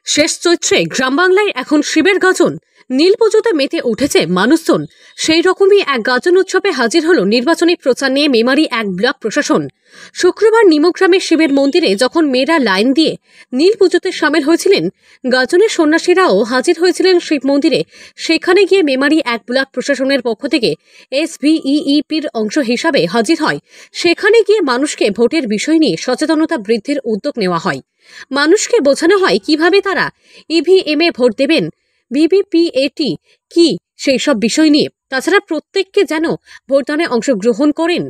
শেষ চৈত্রে গ্রাম বাংলায় এখন শিবের গাজন, নীল পুজোতে মেতে উঠেছে মানুষজন। সেই রকমই এক গাজন উৎসবে হাজির হল নির্বাচনী প্রচার নিয়ে মেমারি এক ব্লক প্রশাসন। শুক্রবার নিমগ্রামের শিবের মন্দিরে যখন মেয়েরা লাইন দিয়ে নীল পুজোতে সামিল হয়েছিলেন, গাজনের সন্ন্যাসীরাও হাজির হয়েছিলেন শিব মন্দিরে। সেখানে গিয়ে মেমারি এক ব্লক প্রশাসনের পক্ষ থেকে SVEEPর অংশ হিসাবে হাজির হয়। সেখানে গিয়ে মানুষকে ভোটের বিষয় নিয়ে সচেতনতা বৃদ্ধির উদ্যোগ নেওয়া হয়। মানুষকে বোঝানো হয় কিভাবে তারা EVM-এ ভোট দেবেন, VVPAT কি সেই সব বিষয় নিয়ে। তাছাড়া প্রত্যেককে যেন ভোটদানে অংশগ্রহণ করেন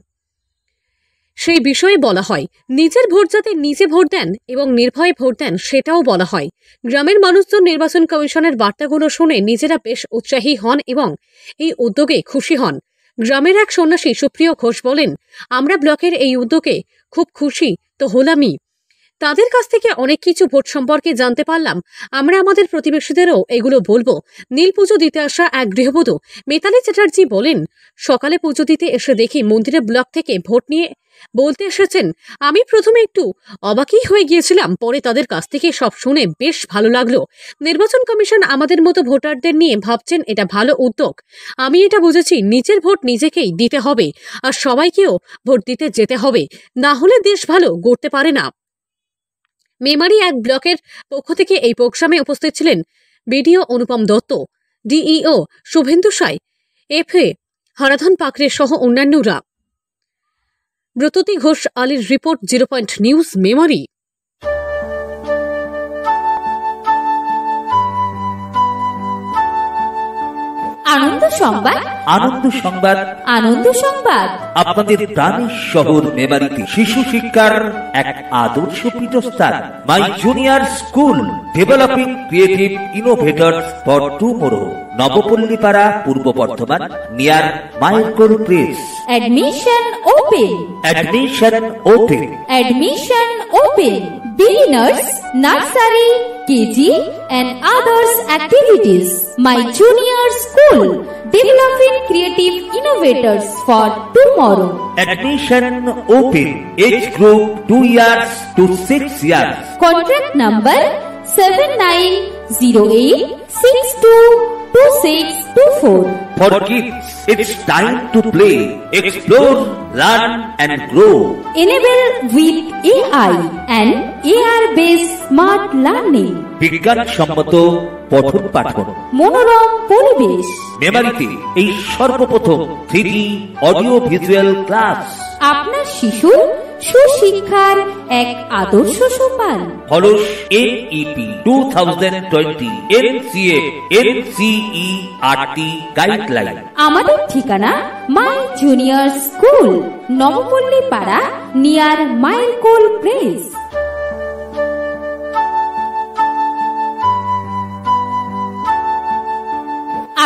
সেই বিষয়ে বলা হয়। নিজের ভোট যাতে নিজে ভোট দেন এবং নির্ভয়ে ভোট দেন সেটাও বলা হয়। গ্রামের মানুষজন নির্বাচন কমিশনের বার্তাগুলো শুনে নিজেরা বেশ উৎসাহী হন এবং এই উদ্যোগে খুশি হন। গ্রামের এক সন্ন্যাসী সুপ্রিয় ঘোষ বলেন, আমরা ব্লকের এই উদ্যোগে খুব খুশি তো হলামই। তাদের কাছ থেকে অনেক কিছু ভোট সম্পর্কে জানতে পারলাম। আমরা আমাদের প্রতিবেশীদেরও এগুলো বলবো। নীল পুজো দিতে আসা এক গৃহবধূ মিতালি চ্যাটার্জি বলেন, সকালে পুজো দিতে এসে দেখি মন্দিরে ব্লক থেকে ভোট নিয়ে বলতে এসেছেন। আমি প্রথমে একটু অবাকই হয়ে গিয়েছিলাম, পরে তাদের কাছ থেকে সব শুনে বেশ ভালো লাগলো। নির্বাচন কমিশন আমাদের মতো ভোটারদের নিয়ে ভাবছেন, এটা ভালো উদ্যোগ। আমি এটা বুঝেছি, নিজের ভোট নিজেকেই দিতে হবে আর সবাইকেও ভোট দিতে যেতে হবে, না হলে দেশ ভালো গড়তে পারে না। মেমারি এক ব্লকের পক্ষ থেকে এই প্রোগ্রামে উপস্থিত ছিলেন BDO অনুপম দত্ত, DEO শুভেন্দু সাই, FA হরাধন পাকড়ে সহ অন্যান্যরা। ব্রততী ঘোষ আলীর রিপোর্ট, 0 পয়েন্ট নিউজ, মেমারি। আনন্দ সংবাদ, আনন্দ সংবাদ, আনন্দ সংবাদ। আপনাদের প্রাণের শহর মেমারিতে শিশু শিক্ষার এক আদর্শ পীঠস্থান, my junior school, developing creative innovators for tomorrow, Nabapallipara, Purba Bardhaman, near মাইলকোর press. Admission open. Admission open. Admission open. Beginners, nursery, KG and others activities. My junior school, developing creative innovators for tomorrow. Admission open. Age group 2 years to 6 years. Contract number 7908622624. For kids, it's time to play, explore, learn and grow. Enable with AI and AR-based smart learning. বিজ্ঞান সম্মত পঠন পাঠন, মনোরম পরিবেশ। মেমারিতে এই সর্বপ্রথম 3D audio visual class. আপনার শিশুর সুশিক্ষার এক আদর্শ সোপান। Halls NEP 2020 NCERT guideline. আমাদের ঠিকানা মাই জুনিয়র স্কুল, নবপল্লী পাড়া, নিয়ার মাইলকোল প্রেস।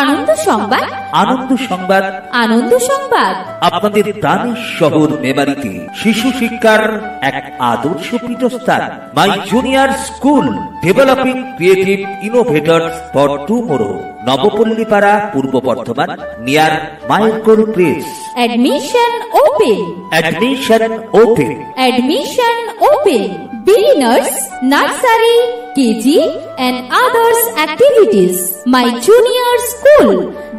আনন্দ সংবাদ, আনন্দ সংবাদ, আনন্দ সংবাদ। আপনাদের প্রাণের শহর মেমারিতে শিশু শিক্ষার এক আদর্শ পীঠস্থান, my junior school, developing creative innovators for tomorrow, Nabapallipara, Purba Bardhaman, near মাইলকোর press. Admission open. Admission open. Admission open. Beginners, nursery, KG and others activities. My junior school,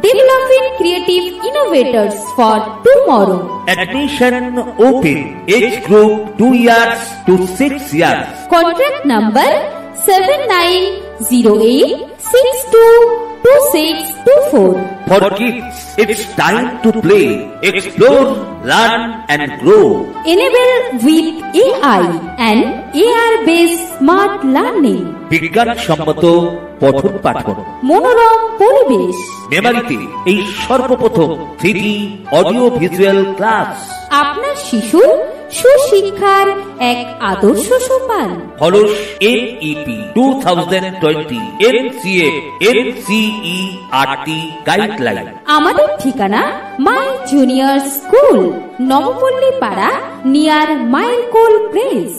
developing creative innovators for tomorrow. Admission open. Age group 2 years to 6 years. Contract number 7908622624. For kids, it's time to play, explore, learn and grow. Enable with AI and AR-based smart learning. বিজ্ঞান সম্মত পঠন পাঠন, মনোরম পরিবেশ। মেমারিতে এই সর্বপ্রথম 3D audio visual class. আপনার শিশুর সুশিক্ষার এক আদর্শ সোপান। Halls NEP 2020 NCERT guideline. আমাদের ঠিকানা মাই জুনিয়র স্কুল, নবপল্লী পাড়া, নিয়ার মাইলকোল প্রেস।